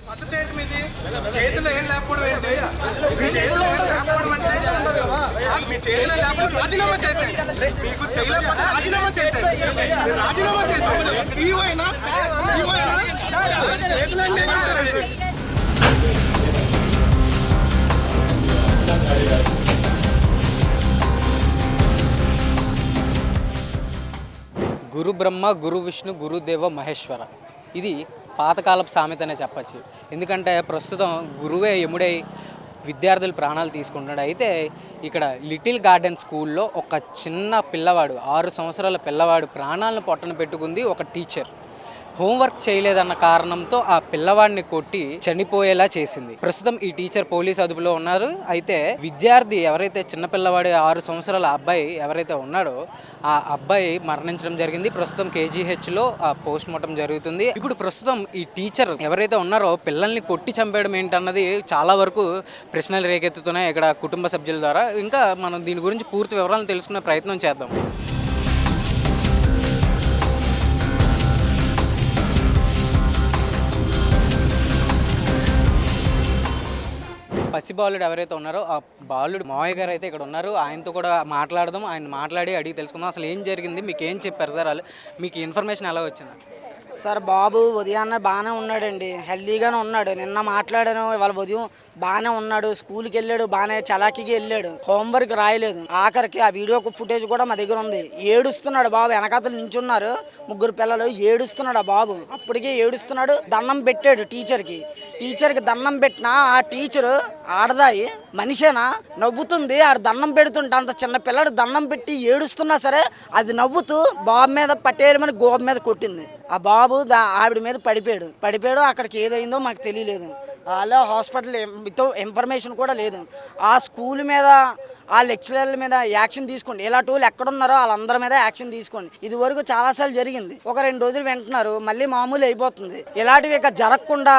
పద్ధతి ఏంటి మీది? చేతిలో ఏం లేకపోవడం ఏంటి? మీ చేతిలో ఏం లేకపోవడం అంటే మీ చేతిలో లేకపోతే రాజీనామా చేసేయండి. మీకు చేయలేకపోతే రాజీనామా చేసేయండి. రాజీనామా చేసేయండి. ఈవైనా చేతిలో ఏం గురు బ్రహ్మ, గురు విష్ణు, గురుదేవ మహేశ్వర. ఇది పాతకాలపు సామెతనే చెప్పచ్చు. ఎందుకంటే ప్రస్తుతం గురువే యముడై విద్యార్థుల ప్రాణాలు తీసుకుంటున్నాడు. అయితే ఇక్కడ లిటిల్ గార్డెన్ స్కూల్లో ఒక చిన్న పిల్లవాడు, 6 సంవత్సరాల పిల్లవాడు ప్రాణాలను పొట్టన పెట్టుకుంది ఒక టీచర్. హోంవర్క్ చేయలేదన్న కారణంతో ఆ పిల్లవాడిని కొట్టి చనిపోయేలా చేసింది. ప్రస్తుతం ఈ టీచర్ పోలీస్ అదుపులో ఉన్నారు. అయితే విద్యార్థి ఎవరైతే చిన్న పిల్లవాడి 6 సంవత్సరాల అబ్బాయి ఎవరైతే ఉన్నాడో ఆ అబ్బాయి మరణించడం జరిగింది. ప్రస్తుతం కేజీహెచ్లో పోస్ట్ మార్టం జరుగుతుంది. ఇప్పుడు ప్రస్తుతం ఈ టీచర్ ఎవరైతే ఉన్నారో పిల్లల్ని కొట్టి చంపేయడం ఏంటన్నది చాలా వరకు ప్రశ్నలు రేకెత్తుతున్నాయి ఇక్కడ కుటుంబ సభ్యుల ద్వారా. ఇంకా మనం దీని గురించి పూర్తి వివరాలను తెలుసుకునే ప్రయత్నం చేద్దాం. పసిబాలుడు ఎవరైతే ఉన్నారో ఆ బాలుడు మావయ్య గారు అయితే ఇక్కడ ఉన్నారు. ఆయనతో కూడా మాట్లాడదాం. ఆయన మాట్లాడి అడిగి తెలుసుకుందాం అసలు ఏం జరిగింది, మీకు ఏం చెప్పారు సార్, మీకు ఇన్ఫర్మేషన్ ఎలా వచ్చింది? సార్ బాబు ఉదయాన్నే బాగానే ఉన్నాడండి, హెల్తీగానే ఉన్నాడు. నిన్న మాట్లాడాను, ఇవాళ ఉదయం బాగానే ఉన్నాడు, స్కూల్కి వెళ్ళాడు, బాగానే చలాకీగా వెళ్ళాడు, హోంవర్క్ రాయలేదు. ఆఖరికి ఆ వీడియో ఫుటేజ్ కూడా మా దగ్గర ఉంది. ఏడుస్తున్నాడు బాబు, వెనకాతలు నించున్నారు 3 పిల్లలు, ఏడుస్తున్నాడు ఆ బాబు. అప్పటికే ఏడుస్తున్నాడు. దండం పెట్టాడు టీచర్కి దండం పెట్టినా ఆ టీచరు ఆడదాయి మనిషేనా నవ్వుతుంది. ఆడ దండం పెడుతుంటే అంత చిన్న పిల్లడు దండం పెట్టి ఏడుస్తున్నా సరే అది నవ్వుతూ బాబు మీద పట్టేయమని గోబ మీద కొట్టింది. ఆ బాబు ఆవిడ మీద పడిపోయాడు. అక్కడికి ఏదైందో మాకు తెలియలేదు. అలా హాస్పిటల్ వితౌట్ ఇన్ఫర్మేషన్ కూడా లేదు. ఆ స్కూల్ మీద ఆ లెక్చరర్ల మీద యాక్షన్ తీసుకోండి. ఇలాంటి వాళ్ళు ఎక్కడున్నారో వాళ్ళందరి మీద యాక్షన్ తీసుకోండి. ఇది వరకు చాలాసార్లు జరిగింది. ఒక 2 రోజులు వింటున్నారు, మళ్ళీ మామూలు అయిపోతుంది. ఇలాంటివి ఇక జరగకుండా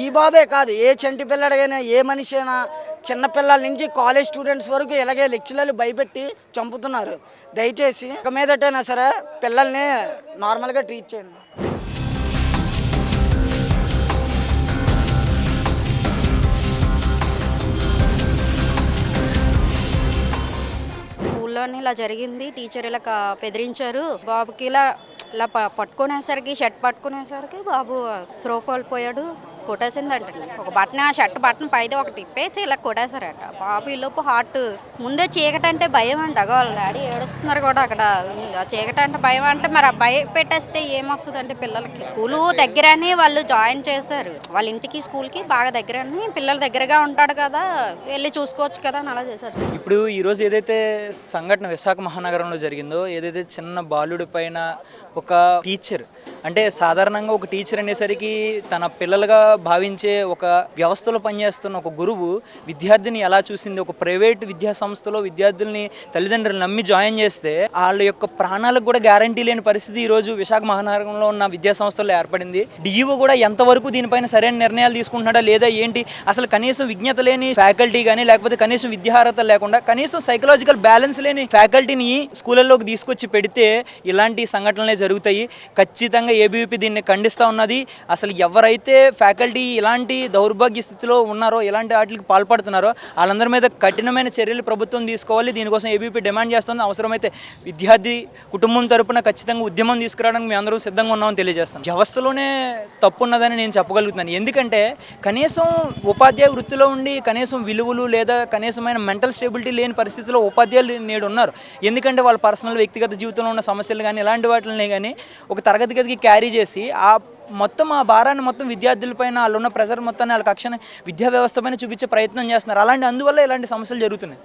ఈ బాబే కాదు, ఏ చంటి పిల్లడికైనా, ఏ మనిషి అయినా, చిన్నపిల్లల నుంచి కాలేజ్ స్టూడెంట్స్ వరకు ఇలాగే లెక్చరర్లు భయపెట్టి చంపుతున్నారు. దయచేసి ఇక మీదటైనా సరే పిల్లల్ని నార్మల్గా ట్రీట్ చేయండి. స్కూల్లోని ఇలా జరిగింది, టీచర్ ఇలా బెదిరించారు బాబుకి. ఇలా పట్టుకునేసరికి, షర్ట్ పట్టుకునేసరికి బాబు త్రో కోల్పోయాడు. కొట్టేసిందంటండి. ఒక షర్ట్ బటన్ పైది ఒకటి ఇప్పేసి ఇలా కొట్టేశారట. బాబు ఈలోపు హార్ట్ ముందే చీకటంటే భయం అంట. వాళ్ళ డాడీ ఏడుస్తున్నారు కూడా అక్కడ. చీకటంటే భయం అంటే మరి ఆ భయం పెట్టేస్తే ఏమొస్తుందంటే పిల్లలకి. స్కూలు దగ్గరని వాళ్ళు జాయిన్ చేశారు. వాళ్ళ ఇంటికి స్కూల్కి బాగా దగ్గరని, పిల్లల దగ్గరగా ఉంటాడు కదా, వెళ్ళి చూసుకోవచ్చు కదా అని అలా చేశారు. ఇప్పుడు ఈరోజు ఏదైతే సంఘటన విశాఖ మహానగరంలో జరిగిందో, ఏదైతే చిన్న బాలుడి పైన ఒక టీచర్, అంటే సాధారణంగా ఒక టీచర్ అనేసరికి తన పిల్లలుగా భావించే ఒక వ్యవస్థలో పనిచేస్తున్న ఒక గురువు విద్యార్థిని ఎలా చూసింది, ఒక ప్రైవేట్ విద్యా సంస్థలో విద్యార్థుల్ని తల్లిదండ్రులు నమ్మి జాయిన్ చేస్తే వాళ్ళ యొక్క ప్రాణాలకు కూడా గ్యారంటీ లేని పరిస్థితి ఈరోజు విశాఖ మహానగరంలో ఉన్న విద్యా సంస్థల్లో ఏర్పడింది. డిఈఓ కూడా ఎంతవరకు దీనిపైన సరైన నిర్ణయాలు తీసుకుంటున్నాడా లేదా ఏంటి, అసలు కనీసం విజ్ఞత లేని ఫ్యాకల్టీ కానీ, లేకపోతే కనీసం విద్యార్హత లేకుండా, కనీసం సైకలాజికల్ బ్యాలెన్స్ లేని ఫ్యాకల్టీని స్కూళ్ళలోకి తీసుకొచ్చి పెడితే ఇలాంటి సంఘటనలే జరుగుతాయి. ఖచ్చితంగా ఏబీవీపీ దీన్ని ఖండిస్తూ ఉన్నది. అసలు ఎవరైతే ఫ్యాకల్టీ ఇలాంటి దౌర్భాగ్య స్థితిలో ఉన్నారో, ఇలాంటి వాటికి పాల్పడుతున్నారో వాళ్ళందరి మీద కఠినమైన చర్యలు ప్రభుత్వం తీసుకోవాలి. దీనికోసం ఏబీవీపీ డిమాండ్ చేస్తుంది. అవసరమైతే విద్యార్థి కుటుంబం తరపున ఖచ్చితంగా ఉద్యమం తీసుకురావడానికి మేము అందరూ సిద్ధంగా ఉన్నామని తెలియజేస్తాం. వ్యవస్థలోనే తప్పు ఉన్నదని నేను చెప్పగలుగుతున్నాను. ఎందుకంటే కనీసం ఉపాధ్యాయ వృత్తిలో ఉండి కనీసం విలువలు లేదా కనీసమైన మెంటల్ స్టేబిలిటీ లేని పరిస్థితిలో ఉపాధ్యాయులు నేడు ఉన్నారు. ఎందుకంటే వాళ్ళ పర్సనల్ వ్యక్తిగత జీవితంలో ఉన్న సమస్యలు కానీ ఇలాంటి వాటిని కానీ ఒక తరగతి గదికి క్యారీ చేసి ఆ భారాన్ని మొత్తం విద్యార్థులపైన, వాళ్ళు ఉన్న ప్రెజర్ మొత్తాన్ని వాళ్ళ కక్షని విద్యా వ్యవస్థ పైన చూపించే ప్రయత్నం చేస్తున్నారు. అందువల్ల ఇలాంటి సమస్యలు జరుగుతున్నాయి.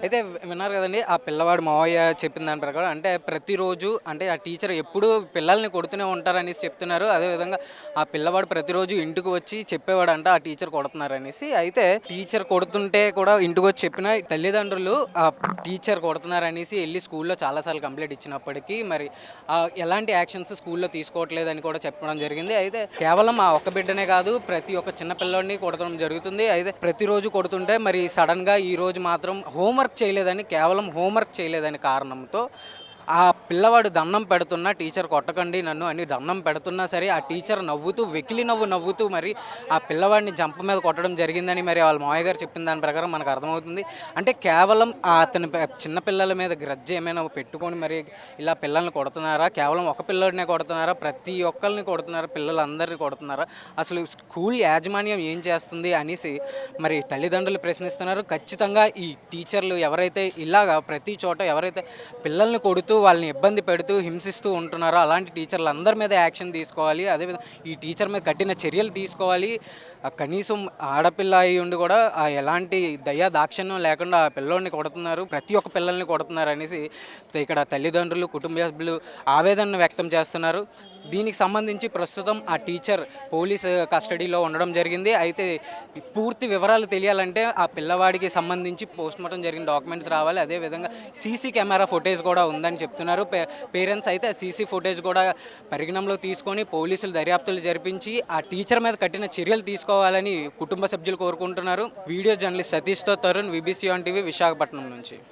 అయితే విన్నారు కదండి, ఆ పిల్లవాడు మావయ్య చెప్పిన దాని ప్రకారం అంటే ప్రతిరోజు అంటే ఆ టీచర్ ఎప్పుడు పిల్లల్ని కొడుతూనే ఉంటారనేసి చెప్తున్నారు. అదేవిధంగా ఆ పిల్లవాడు ప్రతిరోజు ఇంటికి వచ్చి చెప్పేవాడు అంట ఆ టీచర్ కొడుతున్నారనేసి. అయితే టీచర్ కొడుతుంటే కూడా ఇంటికి వచ్చి చెప్పిన తల్లిదండ్రులు ఆ టీచర్ కొడుతున్నారనేసి వెళ్ళి స్కూల్లో చాలాసార్లు కంప్లైంట్ ఇచ్చినప్పటికీ మరి ఎలాంటి యాక్షన్స్ స్కూల్లో తీసుకోవట్లేదని కూడా చెప్పడం జరిగింది. అయితే కేవలం ఆ ఒక్క బిడ్డనే కాదు, ప్రతి ఒక్క చిన్న పిల్లోడిని కొడతాం జరుగుతుంది. అయితే ప్రతిరోజు కొడుతుంటే మరి సడన్గా ఈ రోజు మాత్రం కేవలం హోంవర్క్ చేయలేదని కారణంతో ఆ పిల్లవాడు దండం పెడుతున్నా టీచర్ కొట్టకండి నన్ను అని దండం పెడుతున్నా సరే ఆ టీచర్ నవ్వుతూ వెకిలి నవ్వుతూ మరి ఆ పిల్లవాడిని జంప మీద కొట్టడం జరిగిందని మరి వాళ్ళ మావయ్య గారు చెప్పిన దాని ప్రకారం మనకు అర్థమవుతుంది. అంటే కేవలం అతని చిన్న పిల్లల మీద గ్రడ్జ్ ఏమైనా పెట్టుకొని మరి ఇలా పిల్లల్ని కొడుతున్నారా, కేవలం ఒక పిల్లోడినే కొడుతున్నారా, ప్రతి ఒక్కరిని కొడుతున్నారా, పిల్లలందరినీ కొడుతున్నారా, అసలు స్కూల్ యాజమాన్యం ఏం చేస్తుంది అనేసి మరి తల్లిదండ్రులు ప్రశ్నిస్తున్నారు. ఖచ్చితంగా ఈ టీచర్లు ఎవరైతే ఇలాగా ప్రతి చోట ఎవరైతే పిల్లల్ని కొడుతూ వాళ్ళని ఇబ్బంది పెడుతూ హింసిస్తూ ఉంటున్నారో అలాంటి టీచర్లు అందరి మీద యాక్షన్ తీసుకోవాలి. అదేవిధంగా ఈ టీచర్ మీద కఠిన చర్యలు తీసుకోవాలి. కనీసం ఆడపిల్ల అయి ఉండి కూడా ఎలాంటి దయా దాక్షిణ్యం లేకుండా ఆ పిల్లోడిని కొడుతున్నారు, ప్రతి ఒక్క పిల్లల్ని కొడుతున్నారు అనేసి ఇక్కడ తల్లిదండ్రులు కుటుంబ సభ్యులు ఆవేదన వ్యక్తం చేస్తున్నారు. దీనికి సంబంధించి ప్రస్తుతం ఆ టీచర్ పోలీసు కస్టడీలో ఉండడం జరిగింది. అయితే పూర్తి వివరాలు తెలియాలంటే ఆ పిల్లవాడికి సంబంధించి పోస్ట్మార్టం జరిగిన డాక్యుమెంట్స్ రావాలి. అదేవిధంగా సీసీ కెమెరా ఫుటేజ్ కూడా ఉందని చెప్తున్నారు. పేరెంట్స్ అయితే సీసీ ఫుటేజ్ కూడా పరిగణనలో తీసుకొని పోలీసులు దర్యాప్తులు జరిపించి ఆ టీచర్ మీద కఠిన చర్యలు తీసుకోవాలని కుటుంబ సభ్యులు కోరుకుంటున్నారు. వీడియో జర్నలిస్ట్ సతీష్తో Tarun, BBC on TV, Visakhapatnam నుంచి.